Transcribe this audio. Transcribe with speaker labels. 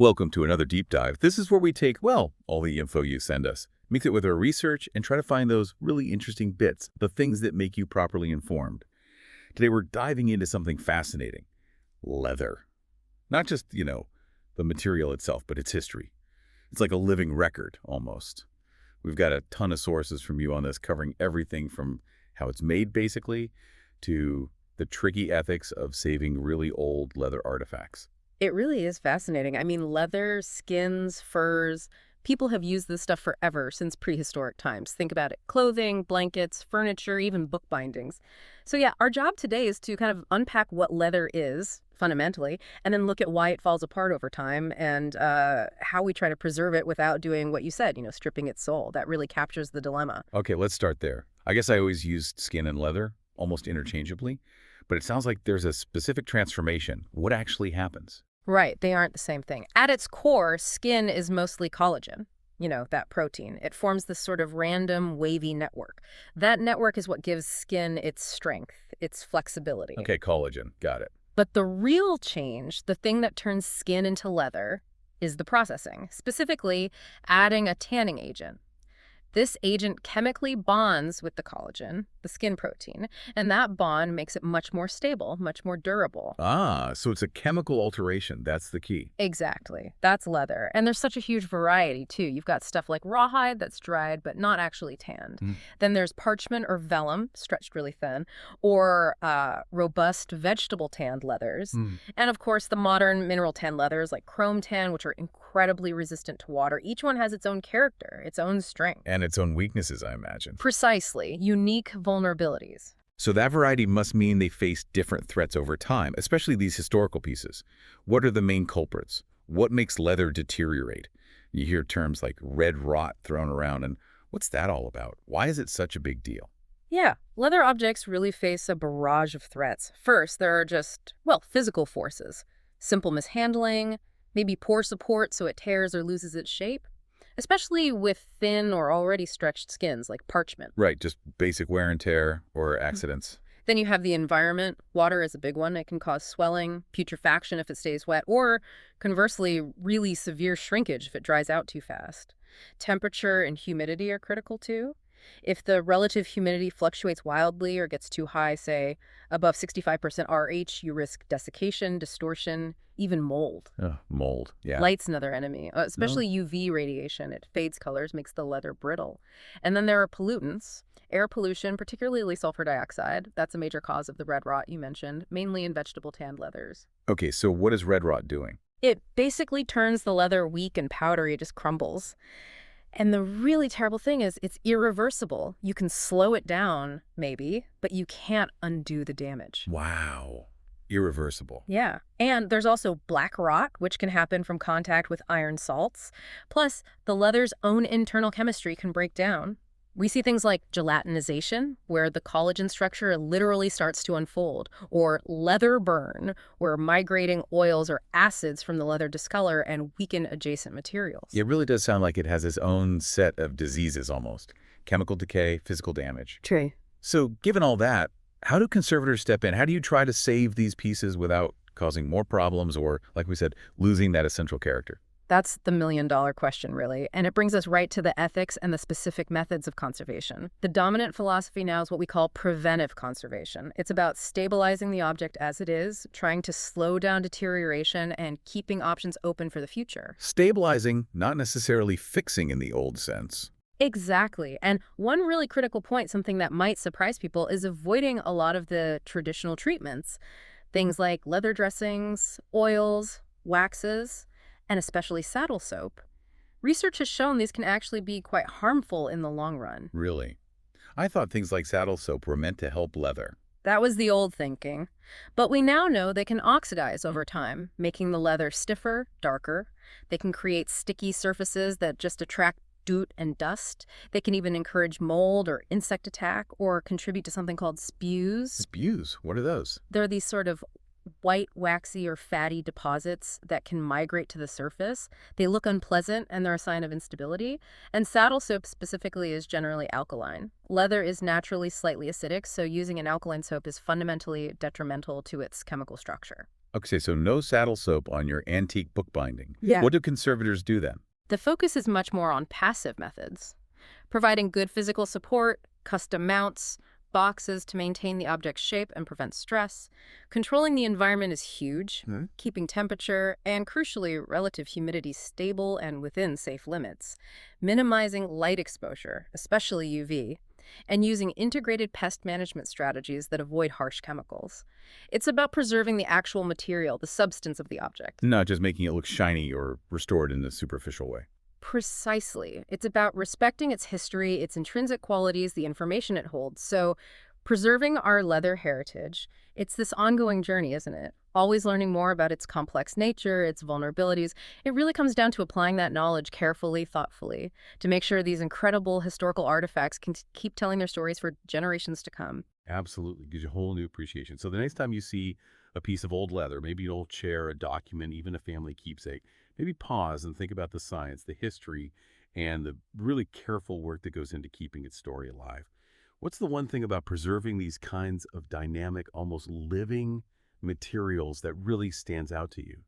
Speaker 1: Welcome to another deep dive. This is where we take, well, all the info you send us, mix it with our research, and try to find those really interesting bits, the things that make you properly informed. Today we're diving into something fascinating. Leather. Not just, the material itself, but its history. It's like a living record, almost. We've got a ton of sources from you on this, covering everything from how it's made, basically, to the tricky ethics of saving really old leather artifacts.
Speaker 2: It really is fascinating. I mean, leather, skins, furs, people have used this stuff forever since prehistoric times. Think about it. Clothing, blankets, furniture, even book bindings. So yeah, our job today is to kind of unpack what leather is, fundamentally, and then look at why it falls apart over time and how we try to preserve it without doing what you said, stripping its soul. That really captures the dilemma.
Speaker 1: Okay, let's start there. I guess I always used skin and leather, almost interchangeably, but it sounds like there's a specific transformation. What actually happens?
Speaker 2: Right, they aren't the same thing. At its core, skin is mostly collagen, that protein. It forms this sort of random, wavy network. That network is what gives skin its strength, its flexibility.
Speaker 1: Okay, collagen. Got it.
Speaker 2: But the real change, the thing that turns skin into leather, is the processing, specifically adding a tanning agent. This agent chemically bonds with the collagen, the skin protein, and that bond makes it much more stable, much more durable.
Speaker 1: Ah, so it's a chemical alteration. That's the key.
Speaker 2: Exactly. That's leather. And there's such a huge variety, too. You've got stuff like rawhide that's dried but not actually tanned. Then there's parchment or vellum, stretched really thin, or robust vegetable tanned leathers. And, of course, the modern mineral tan leathers like chrome tan, which are incredibly resistant to water. Each one has its own character, its own strength.
Speaker 1: And its own weaknesses, I imagine.
Speaker 2: Precisely. Unique vulnerabilities.
Speaker 1: So that variety must mean they face different threats over time, especially these historical pieces. What are the main culprits? What makes leather deteriorate? You hear terms like red rot thrown around, and what's that all about? Why is it such a big deal?
Speaker 2: Yeah, leather objects really face a barrage of threats. First, there are just, physical forces. Simple mishandling, maybe poor support so it tears or loses its shape. Especially with thin or already stretched skins like parchment.
Speaker 1: Right, just basic wear and tear or accidents.
Speaker 2: Then you have the environment. Water is a big one. It can cause swelling, putrefaction if it stays wet, or conversely, really severe shrinkage if it dries out too fast. Temperature and humidity are critical too. If the relative humidity fluctuates wildly or gets too high, say above 65% RH, you risk desiccation, distortion, even mold.
Speaker 1: Mold, yeah.
Speaker 2: Light's another enemy, especially UV radiation. It fades colors, makes the leather brittle. And then there are pollutants. Air pollution, particularly sulfur dioxide. That's a major cause of the red rot you mentioned, mainly in vegetable tanned leathers.
Speaker 1: Okay, so what is red rot doing?
Speaker 2: It basically turns the leather weak and powdery. It just crumbles. And the really terrible thing is it's irreversible. You can slow it down, maybe, but you can't undo the damage.
Speaker 1: Wow. Irreversible.
Speaker 2: Yeah. And there's also black rot, which can happen from contact with iron salts. Plus, the leather's own internal chemistry can break down. We see things like gelatinization, where the collagen structure literally starts to unfold, or leather burn, where migrating oils or acids from the leather discolor and weaken adjacent materials.
Speaker 1: It really does sound like it has its own set of diseases almost. Chemical decay, physical damage.
Speaker 2: True.
Speaker 1: So given all that, how do conservators step in? How do you try to save these pieces without causing more problems or, like we said, losing that essential character?
Speaker 2: That's the million-dollar question, really. And it brings us right to the ethics and the specific methods of conservation. The dominant philosophy now is what we call preventive conservation. It's about stabilizing the object as it is, trying to slow down deterioration, and keeping options open for the future.
Speaker 1: Stabilizing, not necessarily fixing in the old sense.
Speaker 2: Exactly. And one really critical point, something that might surprise people, is avoiding a lot of the traditional treatments. Things like leather dressings, oils, waxes, and especially saddle soap. Research has shown these can actually be quite harmful in the long run.
Speaker 1: Really? I thought things like saddle soap were meant to help leather.
Speaker 2: That was the old thinking. But we now know they can oxidize over time, making the leather stiffer, darker. They can create sticky surfaces that just attract soot and dust. They can even encourage mold or insect attack or contribute to something called spews.
Speaker 1: Spews? What are those?
Speaker 2: They're these sort of white, waxy, or fatty deposits that can migrate to the surface. They look unpleasant and they're a sign of instability. And saddle soap specifically is generally alkaline. Leather is naturally slightly acidic, so using an alkaline soap is fundamentally detrimental to its chemical structure.
Speaker 1: Okay, so no saddle soap on your antique bookbinding.
Speaker 2: Yeah.
Speaker 1: What do conservators do then?
Speaker 2: The focus is much more on passive methods, providing good physical support, custom mounts, boxes to maintain the object's shape and prevent stress. Controlling the environment is huge,
Speaker 1: Hmm?
Speaker 2: keeping temperature and, crucially, relative humidity stable and within safe limits, minimizing light exposure, especially UV, and using integrated pest management strategies that avoid harsh chemicals. It's about preserving the actual material, the substance of the object.
Speaker 1: Not just making it look shiny or restored in a superficial way.
Speaker 2: Precisely. It's about respecting its history, its intrinsic qualities, the information it holds. So, preserving our leather heritage, it's this ongoing journey, isn't it? Always learning more about its complex nature, its vulnerabilities. It really comes down to applying that knowledge carefully, thoughtfully, to make sure these incredible historical artifacts can keep telling their stories for generations to come.
Speaker 1: Absolutely. Gives you a whole new appreciation. So the next time you see a piece of old leather, maybe an old chair, a document, even a family keepsake, maybe pause and think about the science, the history, and the really careful work that goes into keeping its story alive. What's the one thing about preserving these kinds of dynamic, almost living materials that really stands out to you?